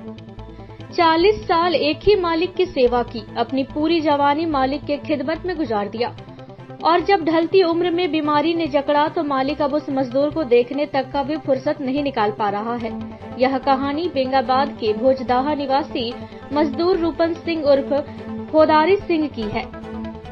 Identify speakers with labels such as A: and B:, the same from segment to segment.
A: 40 साल एक ही मालिक की सेवा की, अपनी पूरी जवानी मालिक के खिदमत में गुजार दिया और जब ढलती उम्र में बीमारी ने जकड़ा तो मालिक अब उस मजदूर को देखने तक का भी फुर्सत नहीं निकाल पा रहा है। यह कहानी बेंगाबाद के भोजदाहा निवासी मजदूर रूपन सिंह उर्फ फोदारी सिंह की है।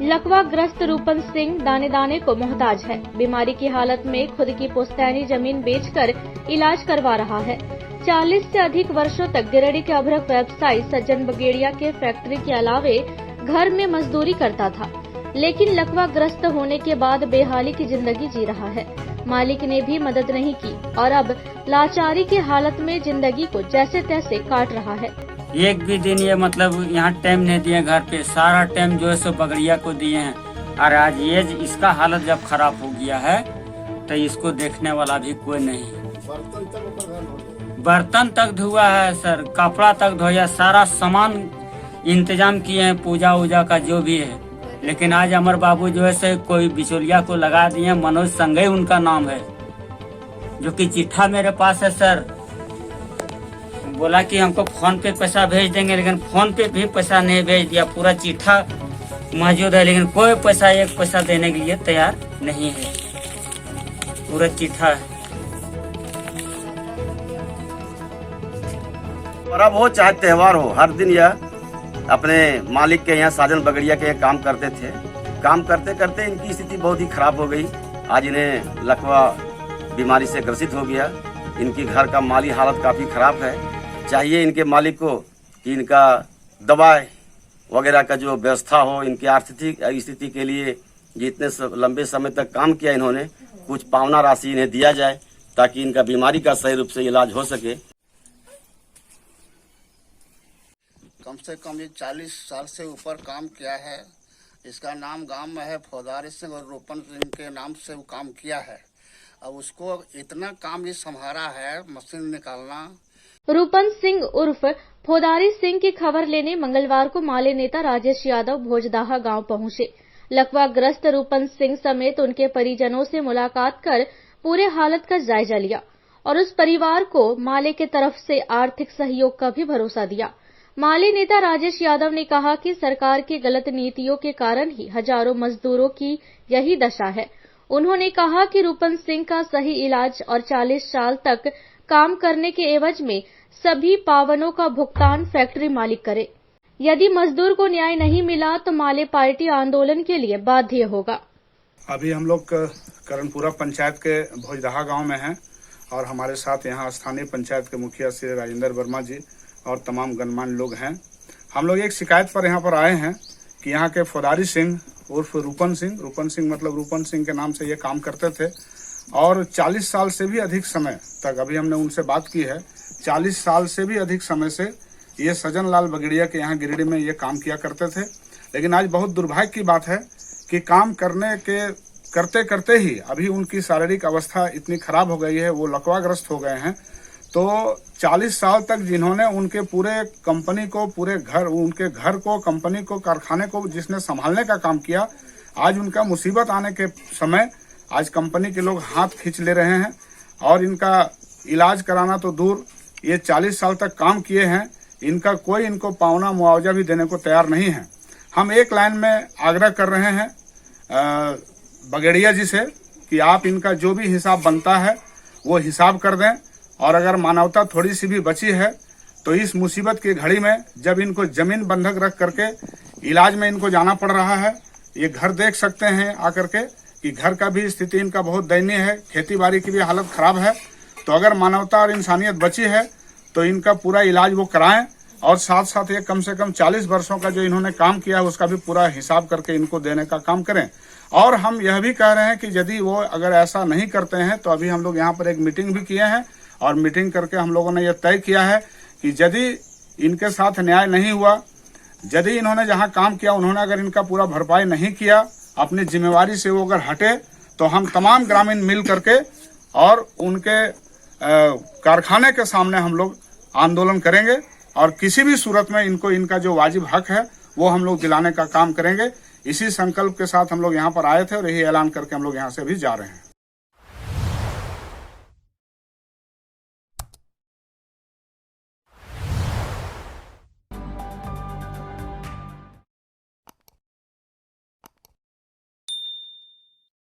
A: लकवा ग्रस्त रूपन सिंह दाने दाने को मोहताज है। बीमारी की हालत में खुद की पुश्तैनी जमीन बेचकर इलाज करवा रहा है। 40 से अधिक वर्षों तक गिरिडीह के अभ्रक व्यवसायी सज्जन बगेड़िया के फैक्ट्री के अलावे घर में मजदूरी करता था, लेकिन लकवा ग्रस्त होने के बाद बेहाली की जिंदगी जी रहा है। मालिक ने भी मदद नहीं की और अब लाचारी की हालत में जिंदगी को जैसे तैसे काट रहा है।
B: एक भी दिन ये मतलब यहाँ टाइम नहीं दिए, घर पे सारा टाइम जो है सो बगड़िया को दिए हैं। और आज ये इसका हालत जब खराब हो गया है तो इसको देखने वाला भी कोई नहीं। बर्तन तक धुआ है सर, कपड़ा तक धोया, सारा सामान इंतजाम किए हैं पूजा वूजा का जो भी है। लेकिन आज अमर बाबू जो है से कोई बिचौलिया को लगा दिए। मनोज संगई उनका नाम है, जो कि चिट्ठा मेरे पास है सर। बोला कि हमको फोन पे पैसा भेज देंगे, लेकिन फोन पे भी पैसा नहीं भेज दिया। पूरा चिट्ठा मौजूद है, लेकिन कोई पैसा एक पैसा देने के लिए तैयार नहीं है। पूरा चिट्ठा है।
C: पर्व हो चाहे त्योहार हो, हर दिन यह अपने मालिक के यहाँ साजन बगड़िया के यहाँ काम करते थे। काम करते करते इनकी स्थिति बहुत ही खराब हो गई। आज इन्हें लकवा बीमारी से ग्रसित हो गया। इनकी घर का माली हालत काफ़ी खराब है। चाहिए इनके मालिक को कि इनका दवाई वगैरह का जो व्यवस्था हो, इनकी आर्थिक स्थिति के लिए जितने लंबे समय तक काम किया इन्होंने, कुछ पावना राशि इन्हें दिया जाए ताकि इनका बीमारी का सही रूप से इलाज हो सके।
D: कम से कम ये 40 साल से ऊपर काम किया है। इसका नाम गांव में है फोदारी सिंह और रूपन सिंह के नाम से वो काम किया है। अब उसको इतना काम ये संभाला है, मशीन निकालना।
A: रूपन सिंह उर्फ फोदारी सिंह की खबर लेने मंगलवार को माले नेता राजेश यादव भोजदाहा गांव पहुंचे। लकवा ग्रस्त रूपन सिंह समेत उनके परिजनों से मुलाकात कर पूरे हालत का जायजा लिया और उस परिवार को माले की तरफ से आर्थिक सहयोग का भी भरोसा दिया। माली नेता राजेश यादव ने कहा कि सरकार की गलत नीतियों के कारण ही हजारों मजदूरों की यही दशा है। उन्होंने कहा कि रूपन सिंह का सही इलाज और 40 साल तक काम करने के एवज में सभी पावनों का भुगतान फैक्ट्री मालिक करे। यदि मजदूर को न्याय नहीं मिला तो माले पार्टी आंदोलन के लिए बाध्य होगा।
E: अभी हम लोग करणपुरा पंचायत के भोजदाहा गांव में हैं और हमारे साथ यहाँ स्थानीय पंचायत के मुखिया श्री राजेंद्र वर्मा जी और तमाम गणमान्य लोग हैं। हम लोग एक शिकायत पर यहाँ पर आए हैं कि यहाँ के फोदारी सिंह उर्फ रूपन सिंह मतलब रूपन सिंह के नाम से ये काम करते थे और 40 साल से भी अधिक समय तक, अभी हमने उनसे बात की है, 40 साल से भी अधिक समय से ये सज्जन लाल बगड़िया के यहाँ गिरिडीह में ये काम किया करते थे। लेकिन आज बहुत दुर्भाग्य की बात है कि काम करते करते ही अभी उनकी शारीरिक अवस्था इतनी खराब हो गई है, वो लकवाग्रस्त हो गए हैं। तो 40 साल तक जिन्होंने उनके पूरे कंपनी को, पूरे घर, उनके घर को, कंपनी को, कारखाने को जिसने संभालने का काम किया, आज उनका मुसीबत आने के समय आज कंपनी के लोग हाथ खींच ले रहे हैं और इनका इलाज कराना तो दूर, ये 40 साल तक काम किए हैं, इनका कोई इनको पावना मुआवजा भी देने को तैयार नहीं है। हम एक लाइन में आग्रह कर रहे हैं बगड़िया जी से कि आप इनका जो भी हिसाब बनता है वो हिसाब कर दें और अगर मानवता थोड़ी सी भी बची है तो इस मुसीबत की घड़ी में जब इनको जमीन बंधक रख करके इलाज में इनको जाना पड़ रहा है, ये घर देख सकते हैं आकर के कि घर का भी स्थिति इनका बहुत दयनीय है, खेती बाड़ी की भी हालत खराब है। तो अगर मानवता और इंसानियत बची है तो इनका पूरा इलाज वो कराएं और साथ साथ ये कम से कम 40 वर्षों का जो इन्होंने काम किया है उसका भी पूरा हिसाब करके इनको देने का काम करें। और हम यह भी कह रहे हैं कि यदि वो अगर ऐसा नहीं करते हैं तो अभी हम लोग यहाँ पर एक मीटिंग भी किए हैं और मीटिंग करके हम लोगों ने यह तय किया है कि यदि इनके साथ न्याय नहीं हुआ, यदि इन्होंने जहां काम किया उन्होंने अगर इनका पूरा भरपाई नहीं किया, अपनी जिम्मेवारी से वो अगर हटे, तो हम तमाम ग्रामीण मिल करके और उनके कारखाने के सामने हम लोग आंदोलन करेंगे और किसी भी सूरत में इनको इनका जो वाजिब हक है वो हम लोग दिलाने का काम करेंगे। इसी संकल्प के साथ हम लोग यहाँ पर आए थे और यही ऐलान करके हम लोग यहाँ से भी जा रहे हैं।